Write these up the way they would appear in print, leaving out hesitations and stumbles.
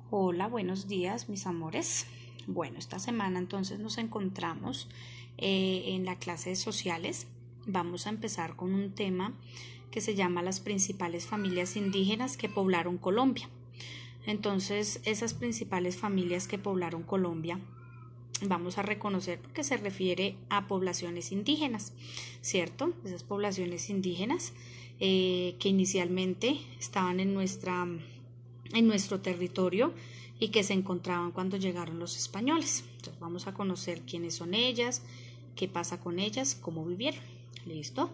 Hola, buenos días, mis amores. Bueno, esta semana entonces nos encontramos en la clase de sociales. Vamos a empezar con un tema que se llama las principales familias indígenas que poblaron Colombia. Entonces, esas principales familias que poblaron Colombia vamos a reconocer porque se refiere a poblaciones indígenas, ¿cierto? Esas poblaciones indígenas que inicialmente estaban en nuestro territorio y que se encontraban cuando llegaron los españoles. Entonces vamos a conocer quiénes son ellas, qué pasa con ellas, cómo vivieron. ¿Listo?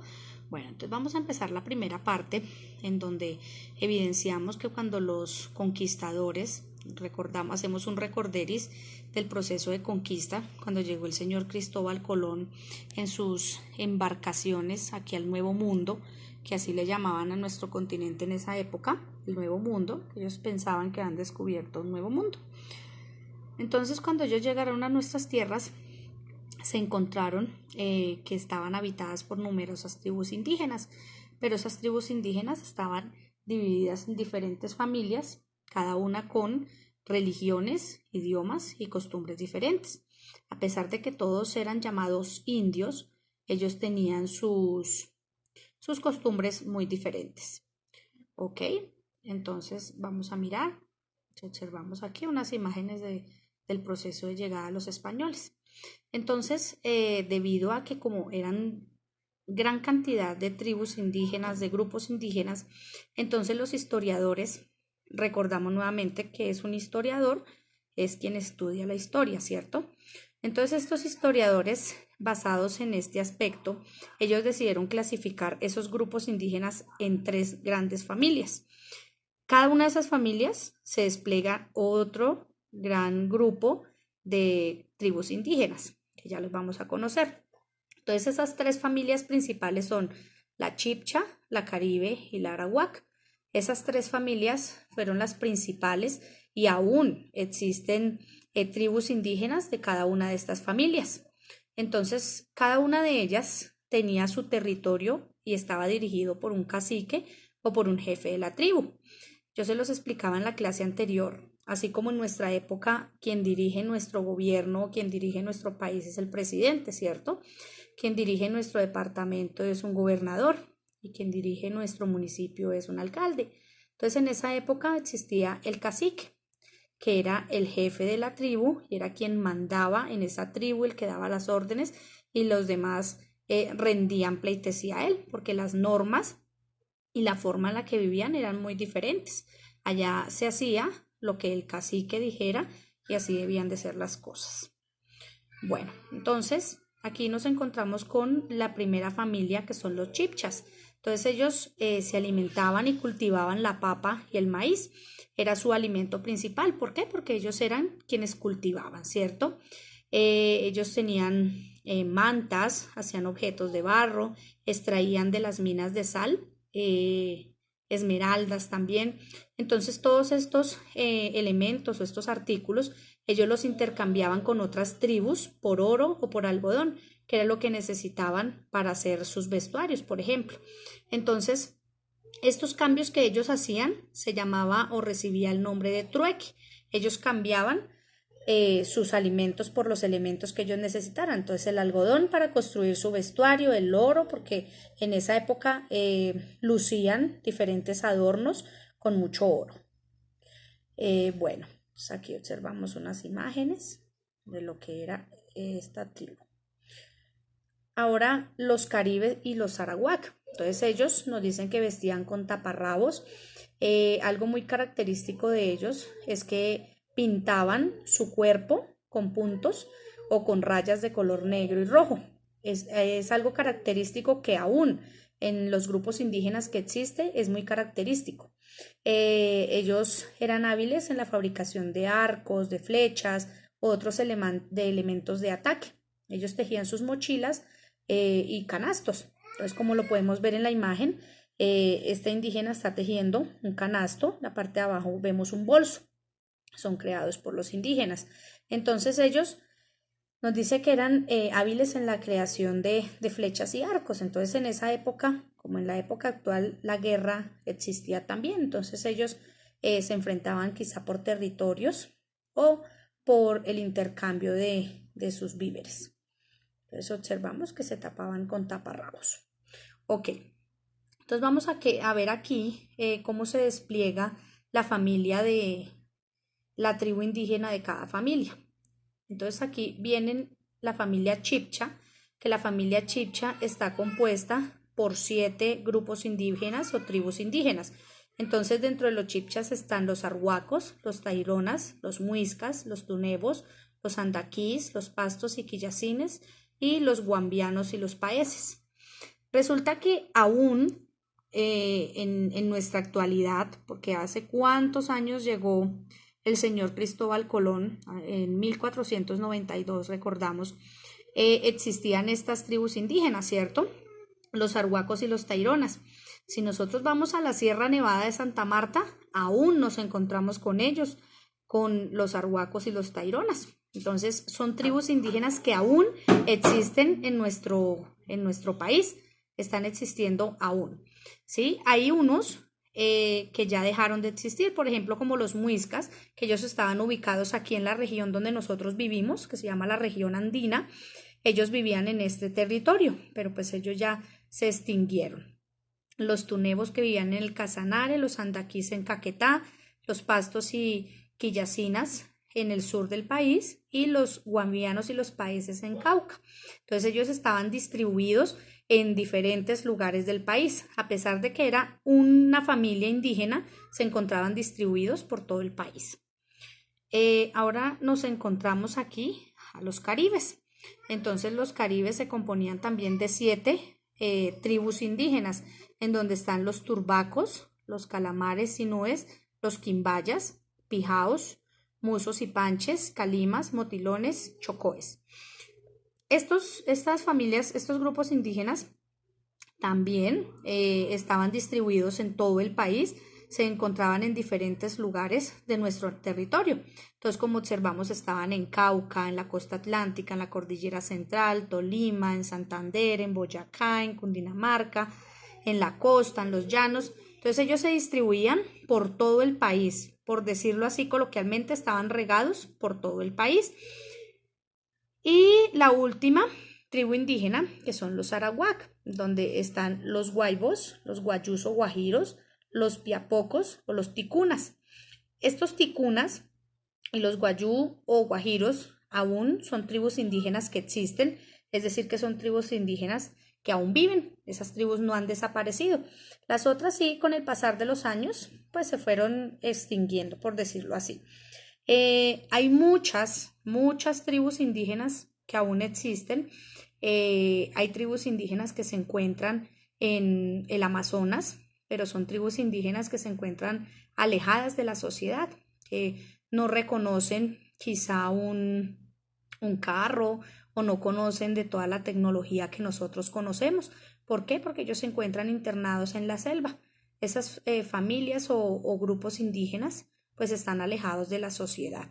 Bueno, entonces vamos a empezar la primera parte en donde evidenciamos que cuando los conquistadores, hacemos un recorderis del proceso de conquista, cuando llegó el señor Cristóbal Colón en sus embarcaciones aquí al Nuevo Mundo, que así le llamaban a nuestro continente en esa época, el Nuevo Mundo, ellos pensaban que han descubierto un nuevo mundo. Entonces, cuando ellos llegaron a nuestras tierras, se encontraron que estaban habitadas por numerosas tribus indígenas, pero esas tribus indígenas estaban divididas en diferentes familias, cada una con religiones, idiomas y costumbres diferentes. A pesar de que todos eran llamados indios, ellos tenían sus costumbres muy diferentes. Ok, entonces vamos a mirar, observamos aquí unas imágenes del proceso de llegada a los españoles. Entonces, debido a que como eran gran cantidad de tribus indígenas, de grupos indígenas, entonces los historiadores, recordamos nuevamente que es un historiador, es quien estudia la historia, ¿cierto? Entonces estos historiadores, basados en este aspecto, ellos decidieron clasificar esos grupos indígenas en tres grandes familias. Cada una de esas familias se despliega otro gran grupo de tribus indígenas, que ya los vamos a conocer. Entonces esas tres familias principales son la Chibcha, la Caribe y la Arawak. Esas tres familias fueron las principales y aún existen tribus indígenas de cada una de estas familias. Entonces, cada una de ellas tenía su territorio y estaba dirigido por un cacique o por un jefe de la tribu. Yo se los explicaba en la clase anterior, así como en nuestra época quien dirige nuestro gobierno, quien dirige nuestro país es el presidente, ¿cierto? Quien dirige nuestro departamento es un gobernador y quien dirige nuestro municipio es un alcalde. Entonces en esa época existía el cacique, que era el jefe de la tribu y era quien mandaba en esa tribu, el que daba las órdenes y los demás rendían pleitesía a él, porque las normas y la forma en la que vivían eran muy diferentes. Allá se hacía lo que el cacique dijera y así debían de ser las cosas. Bueno, entonces aquí nos encontramos con la primera familia que son los chipchas. Entonces ellos se alimentaban y cultivaban la papa y el maíz. Era su alimento principal. ¿Por qué? Porque ellos eran quienes cultivaban, ¿cierto? Ellos tenían mantas, hacían objetos de barro, extraían de las minas de sal, esmeraldas también. Entonces todos estos elementos o estos artículos ellos los intercambiaban con otras tribus por oro o por algodón, que era lo que necesitaban para hacer sus vestuarios, por ejemplo. Entonces, estos cambios que ellos hacían se llamaba o recibía el nombre de trueque. Ellos cambiaban sus alimentos por los elementos que ellos necesitaran. Entonces el algodón para construir su vestuario, el oro, porque en esa época lucían diferentes adornos con mucho oro. Bueno, pues aquí observamos unas imágenes de lo que era esta tribu. Ahora los caribes y los arawak. Entonces ellos nos dicen que vestían con taparrabos. Algo muy característico de ellos es que pintaban su cuerpo con puntos o con rayas de color negro y rojo. Es algo característico que aún en los grupos indígenas que existe es muy característico. Ellos eran hábiles en la fabricación de arcos, de flechas, otros elementos de ataque. Ellos tejían sus mochilas y canastos. Entonces, como lo podemos ver en la imagen, esta indígena está tejiendo un canasto, la parte de abajo vemos un bolso, son creados por los indígenas. Entonces ellos nos dice que eran hábiles en la creación de flechas y arcos. Entonces en esa época, como en la época actual, la guerra existía también. Entonces ellos se enfrentaban quizá por territorios o por el intercambio de sus víveres. Entonces observamos que se tapaban con taparrabos. Ok, entonces vamos a ver aquí cómo se despliega la familia de la tribu indígena de cada familia. Entonces aquí vienen la familia Chibcha, que la familia Chibcha está compuesta por 7 grupos indígenas o tribus indígenas. Entonces dentro de los Chibchas están los arhuacos, los taironas, los muiscas, los tunebos, los andaquís, los pastos y quillacines y los guambianos y los paeses. Resulta que aún en nuestra actualidad, porque hace cuántos años llegó el señor Cristóbal Colón, en 1492, recordamos, existían estas tribus indígenas, ¿cierto? Los arhuacos y los taironas. Si nosotros vamos a la Sierra Nevada de Santa Marta, aún nos encontramos con ellos, con los arhuacos y los taironas. Entonces, son tribus indígenas que aún existen en nuestro país, están existiendo aún. ¿Sí? Hay unos que ya dejaron de existir, por ejemplo, como los muiscas, que ellos estaban ubicados aquí en la región donde nosotros vivimos, que se llama la región andina. Ellos vivían en este territorio, pero pues ellos ya se extinguieron. Los tunebos que vivían en el Casanare, los andaquís en Caquetá, los pastos y quillacinas en el sur del país y los guambianos y los paeses en Cauca. Entonces ellos estaban distribuidos en diferentes lugares del país. A pesar de que era una familia indígena, se encontraban distribuidos por todo el país. Ahora nos encontramos aquí a los caribes. Entonces los caribes se componían también de 7 tribus indígenas, en donde están los turbacos, los calamares sinúes, los quimbayas, pijaos, musos y panches, calimas, motilones, chocoes. Estas familias, estos grupos indígenas también estaban distribuidos en todo el país, se encontraban en diferentes lugares de nuestro territorio. Entonces, como observamos, estaban en Cauca, en la costa atlántica, en la cordillera central, Tolima, en Santander, en Boyacá, en Cundinamarca, en la costa, en los llanos. Entonces, ellos se distribuían por todo el país, por decirlo así coloquialmente, estaban regados por todo el país. Y la última tribu indígena, que son los arawak, donde están los guaybos, los guayús o guajiros, los piapocos o los ticunas. Estos ticunas y los guayú o guajiros aún son tribus indígenas que existen, es decir, que son tribus indígenas que aún viven. Esas tribus no han desaparecido. Las otras sí, con el pasar de los años, pues se fueron extinguiendo, por decirlo así. Hay muchas tribus indígenas que aún existen. Hay tribus indígenas que se encuentran en el Amazonas, pero son tribus indígenas que se encuentran alejadas de la sociedad, que no reconocen quizá un carro o no conocen de toda la tecnología que nosotros conocemos. ¿Por qué? Porque ellos se encuentran internados en la selva. Esas familias o grupos indígenas pues están alejados de la sociedad.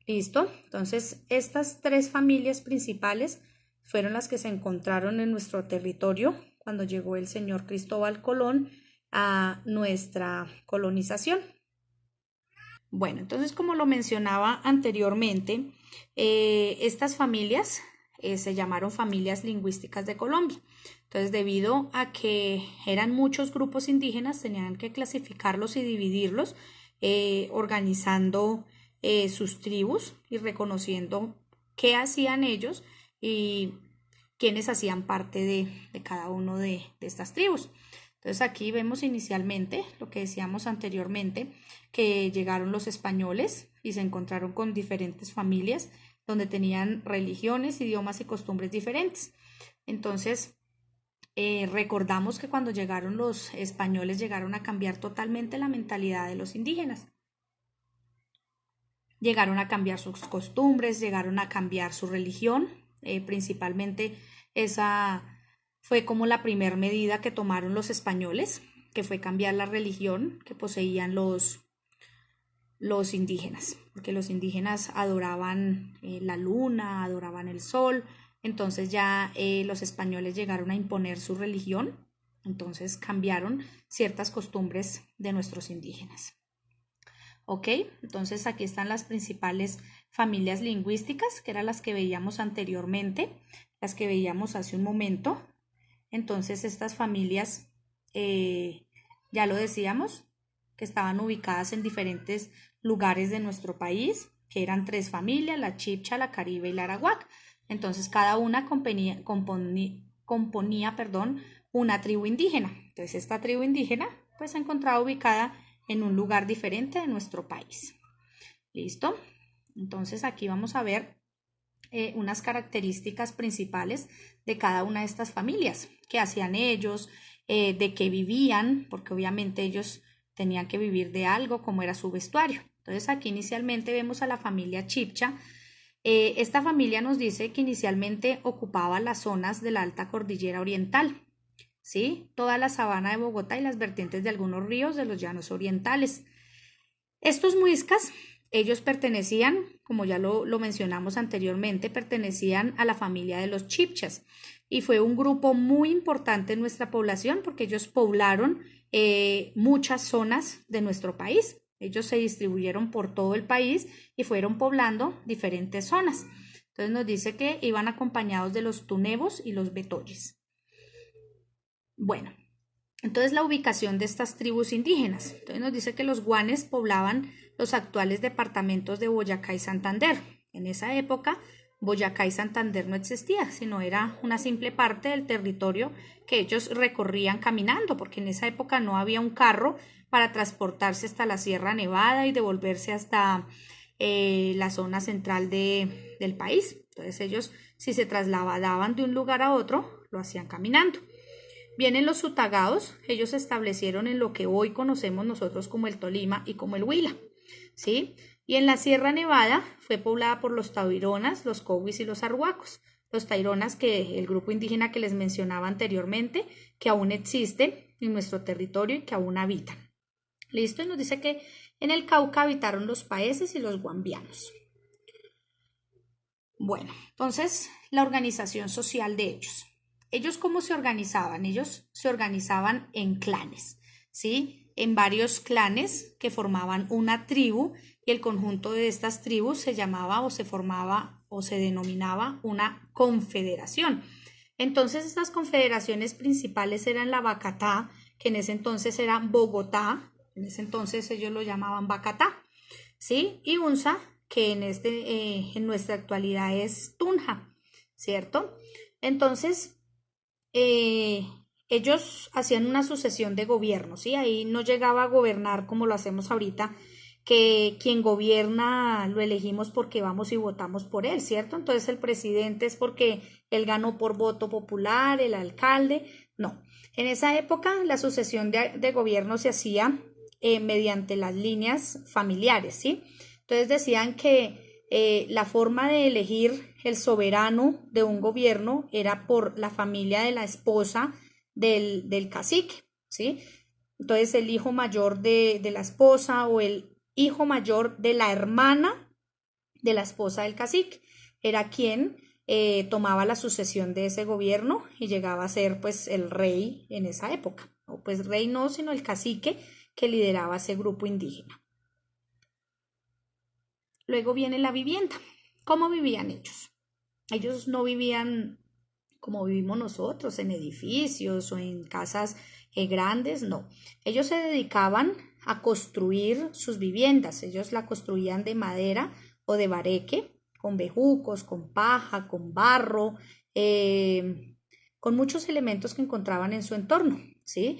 ¿Listo? Entonces, estas 3 familias principales fueron las que se encontraron en nuestro territorio cuando llegó el señor Cristóbal Colón a nuestra colonización. Bueno, entonces como lo mencionaba anteriormente, estas familias se llamaron familias lingüísticas de Colombia. Entonces, debido a que eran muchos grupos indígenas, tenían que clasificarlos y dividirlos, organizando sus tribus y reconociendo qué hacían ellos y quiénes hacían parte de cada uno de estas tribus. Entonces aquí vemos inicialmente lo que decíamos anteriormente, que llegaron los españoles y se encontraron con diferentes familias donde tenían religiones, idiomas y costumbres diferentes. Entonces recordamos que cuando llegaron los españoles llegaron a cambiar totalmente la mentalidad de los indígenas. Llegaron a cambiar sus costumbres, llegaron a cambiar su religión, principalmente esa fue como la primera medida que tomaron los españoles, que fue cambiar la religión que poseían los indígenas, porque los indígenas adoraban la luna, adoraban el sol, entonces ya los españoles llegaron a imponer su religión, entonces cambiaron ciertas costumbres de nuestros indígenas. ¿Ok? Entonces aquí están las principales familias lingüísticas, que eran las que veíamos anteriormente, las que veíamos hace un momento. Entonces estas familias, ya lo decíamos, que estaban ubicadas en diferentes lugares de nuestro país, que eran 3 familias, la Chibcha, la Caribe y la Arawak. Entonces cada una componía, una tribu indígena. Entonces esta tribu indígena pues se encontraba ubicada en un lugar diferente de nuestro país. ¿Listo? Entonces aquí vamos a ver unas características principales de cada una de estas familias, qué hacían ellos, de qué vivían, porque obviamente ellos tenían que vivir de algo, como era su vestuario. Entonces aquí inicialmente vemos a la familia Chibcha. Esta familia nos dice que inicialmente ocupaba las zonas de la alta cordillera oriental, ¿sí? Toda la sabana de Bogotá y las vertientes de algunos ríos de los llanos orientales. Estos muiscas, ellos pertenecían, como ya lo mencionamos anteriormente, pertenecían a la familia de los chibchas y fue un grupo muy importante en nuestra población porque ellos poblaron muchas zonas de nuestro país. Ellos se distribuyeron por todo el país y fueron poblando diferentes zonas. Entonces nos dice que iban acompañados de los tunebos y los betoyes. Bueno, entonces la ubicación de estas tribus indígenas. Entonces nos dice que los guanes poblaban los actuales departamentos de Boyacá y Santander. En esa época Boyacá y Santander no existía, sino era una simple parte del territorio que ellos recorrían caminando, porque en esa época no había un carro para transportarse hasta la Sierra Nevada y devolverse hasta la zona central del país. Entonces ellos, si se trasladaban de un lugar a otro, lo hacían caminando. Vienen los sutagaos, ellos se establecieron en lo que hoy conocemos nosotros como el Tolima y como el Huila, ¿sí? Y en la Sierra Nevada fue poblada por los taironas, los cowis y los arhuacos. Los taironas, que el grupo indígena que les mencionaba anteriormente, que aún existe en nuestro territorio y que aún habitan. Listo, y nos dice que en el Cauca habitaron los paeses y los guambianos. Bueno, entonces la organización social de ellos. ¿Ellos cómo se organizaban? Ellos se organizaban en clanes, ¿sí? En varios clanes que formaban una tribu y el conjunto de estas tribus se llamaba o se formaba o se denominaba una confederación. Entonces estas confederaciones principales eran la Bacatá, que en ese entonces era Bogotá, en ese entonces ellos lo llamaban Bacatá, ¿sí? Y Unza, que en nuestra actualidad es Tunja, ¿cierto? Entonces, ellos hacían una sucesión de gobiernos, ¿sí? Ahí no llegaba a gobernar como lo hacemos ahorita, que quien gobierna lo elegimos porque vamos y votamos por él, ¿cierto? Entonces el presidente es porque él ganó por voto popular, el alcalde, no. En esa época la sucesión de gobierno se hacía mediante las líneas familiares, ¿sí? Entonces decían que la forma de elegir el soberano de un gobierno era por la familia de la esposa del cacique, ¿sí? Entonces el hijo mayor de la esposa o el hijo mayor de la hermana de la esposa del cacique era quien tomaba la sucesión de ese gobierno y llegaba a ser pues el rey en esa época, o pues rey no, sino el cacique que lideraba ese grupo indígena. Luego viene la vivienda. ¿Cómo vivían ellos? Ellos no vivían como vivimos nosotros, en edificios o en casas grandes, no. Ellos se dedicaban a construir sus viviendas. Ellos la construían de madera o de bareque, con bejucos, con paja, con barro, con muchos elementos que encontraban en su entorno, ¿sí?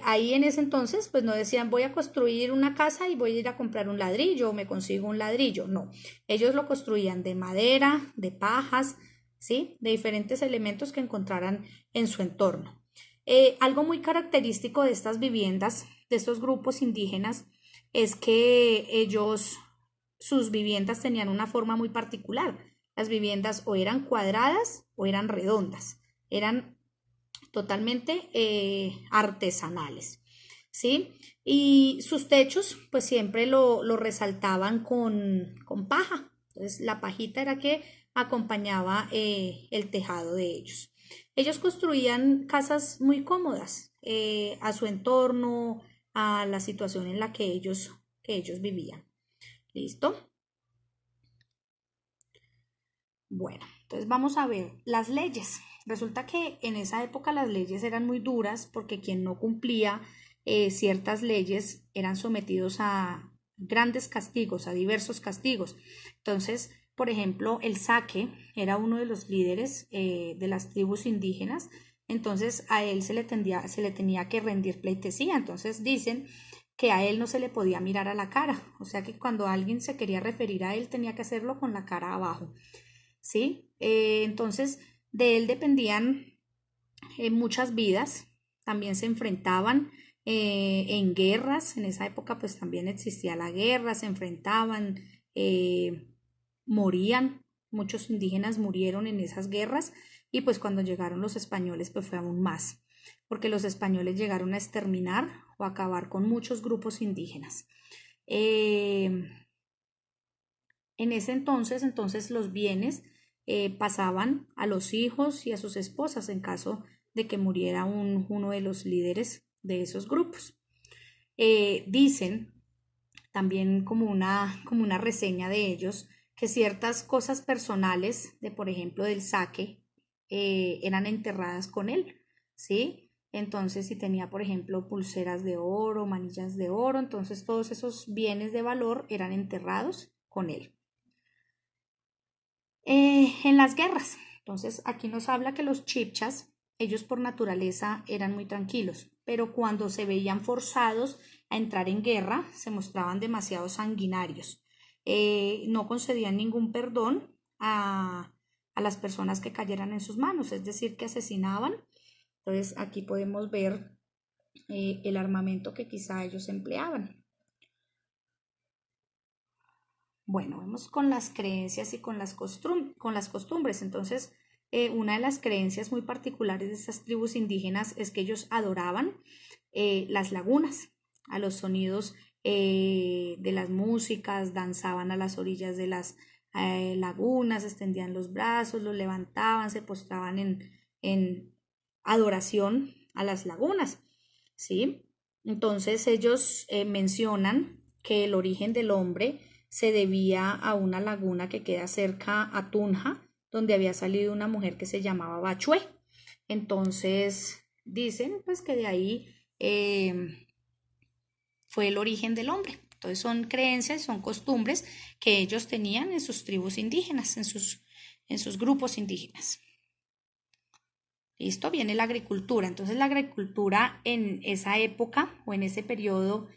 Ahí en ese entonces, pues no decían voy a construir una casa y voy a ir a comprar un ladrillo o me consigo un ladrillo, no. Ellos lo construían de madera, de pajas, ¿sí? De diferentes elementos que encontraran en su entorno. Algo muy característico de estas viviendas, de estos grupos indígenas, es que sus viviendas tenían una forma muy particular. Las viviendas o eran cuadradas o eran redondas, eran totalmente artesanales, ¿sí? Y sus techos pues siempre lo resaltaban con paja. Entonces la pajita era que acompañaba el tejado de ellos. Ellos construían casas muy cómodas a su entorno, a la situación en la que ellos que ellos vivían. ¿Listo? Bueno, entonces vamos a ver las leyes. Resulta que en esa época las leyes eran muy duras porque quien no cumplía ciertas leyes eran sometidos a grandes castigos, a diversos castigos. Entonces, por ejemplo, el Saque era uno de los líderes de las tribus indígenas, entonces a él se le tenía que rendir pleitesía. Entonces dicen que a él no se le podía mirar a la cara, o sea que cuando alguien se quería referir a él tenía que hacerlo con la cara abajo. ¿Sí? Entonces, de él dependían muchas vidas, también se enfrentaban en guerras, en esa época pues también existía la guerra, se enfrentaban, morían, muchos indígenas murieron en esas guerras y pues cuando llegaron los españoles pues fue aún más, porque los españoles llegaron a exterminar o a acabar con muchos grupos indígenas. Eh, en ese entonces los bienes pasaban a los hijos y a sus esposas en caso de que muriera uno de los líderes de esos grupos. Dicen también como una reseña de ellos que ciertas cosas personales de, por ejemplo, del Saque eran enterradas con él, ¿sí? Entonces, si tenía, por ejemplo, pulseras de oro, manillas de oro, entonces todos esos bienes de valor eran enterrados con él. En las guerras. Entonces, aquí nos habla que los chipchas, ellos por naturaleza eran muy tranquilos, pero cuando se veían forzados a entrar en guerra, se mostraban demasiado sanguinarios. No concedían ningún perdón a las personas que cayeran en sus manos, es decir, que asesinaban. Entonces, aquí podemos ver el armamento que quizá ellos empleaban. Bueno, vamos con las creencias y con las costumbres. Entonces, una de las creencias muy particulares de estas tribus indígenas es que ellos adoraban las lagunas, a los sonidos de las músicas, danzaban a las orillas de las lagunas, extendían los brazos, los levantaban, se postraban en adoración a las lagunas, ¿sí? Entonces ellos mencionan que el origen del hombre se debía a una laguna que queda cerca a Tunja, donde había salido una mujer que se llamaba Bachué. Entonces dicen pues que de ahí fue el origen del hombre. Entonces son creencias, son costumbres que ellos tenían en sus tribus indígenas, en sus grupos indígenas. ¿Listo? Viene la agricultura. Entonces la agricultura en esa época o en ese periodo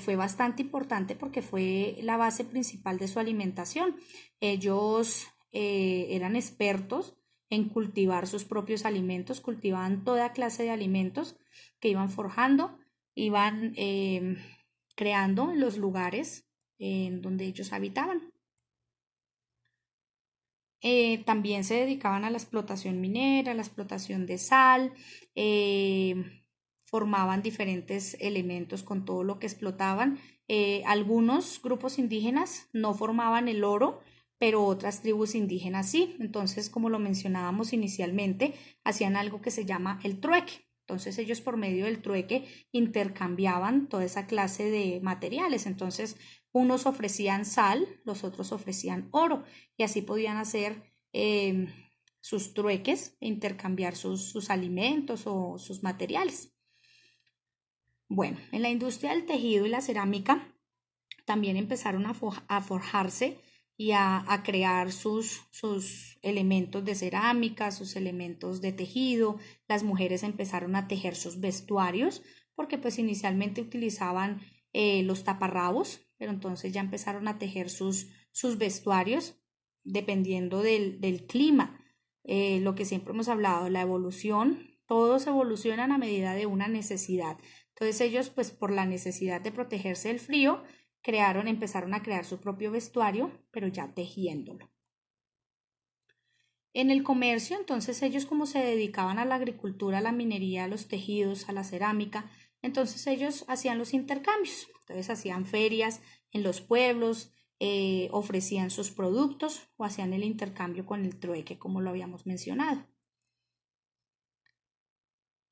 fue bastante importante porque fue la base principal de su alimentación. Ellos eran expertos en cultivar sus propios alimentos, cultivaban toda clase de alimentos que iban forjando, iban creando en los lugares en donde ellos habitaban. También se dedicaban a la explotación minera, a la explotación de sal, formaban diferentes elementos con todo lo que explotaban. Algunos grupos indígenas no formaban el oro, pero otras tribus indígenas sí. Entonces, como lo mencionábamos inicialmente, hacían algo que se llama el trueque. Entonces ellos por medio del trueque intercambiaban toda esa clase de materiales. Entonces unos ofrecían sal, los otros ofrecían oro y así podían hacer sus trueques e intercambiar sus alimentos o sus materiales. Bueno, en la industria del tejido y la cerámica también empezaron a forjarse y a crear sus elementos de cerámica, sus elementos de tejido. Las mujeres empezaron a tejer sus vestuarios porque pues inicialmente utilizaban los taparrabos, pero entonces ya empezaron a tejer sus vestuarios dependiendo del clima. Lo que siempre hemos hablado, la evolución, todos evolucionan a medida de una necesidad. Entonces ellos pues por la necesidad de protegerse del frío, empezaron a crear su propio vestuario, pero ya tejiéndolo. En el comercio, entonces ellos como se dedicaban a la agricultura, a la minería, a los tejidos, a la cerámica, entonces ellos hacían los intercambios, entonces hacían ferias en los pueblos, ofrecían sus productos o hacían el intercambio con el trueque, como lo habíamos mencionado.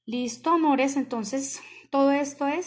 Listo, amores, entonces todo esto es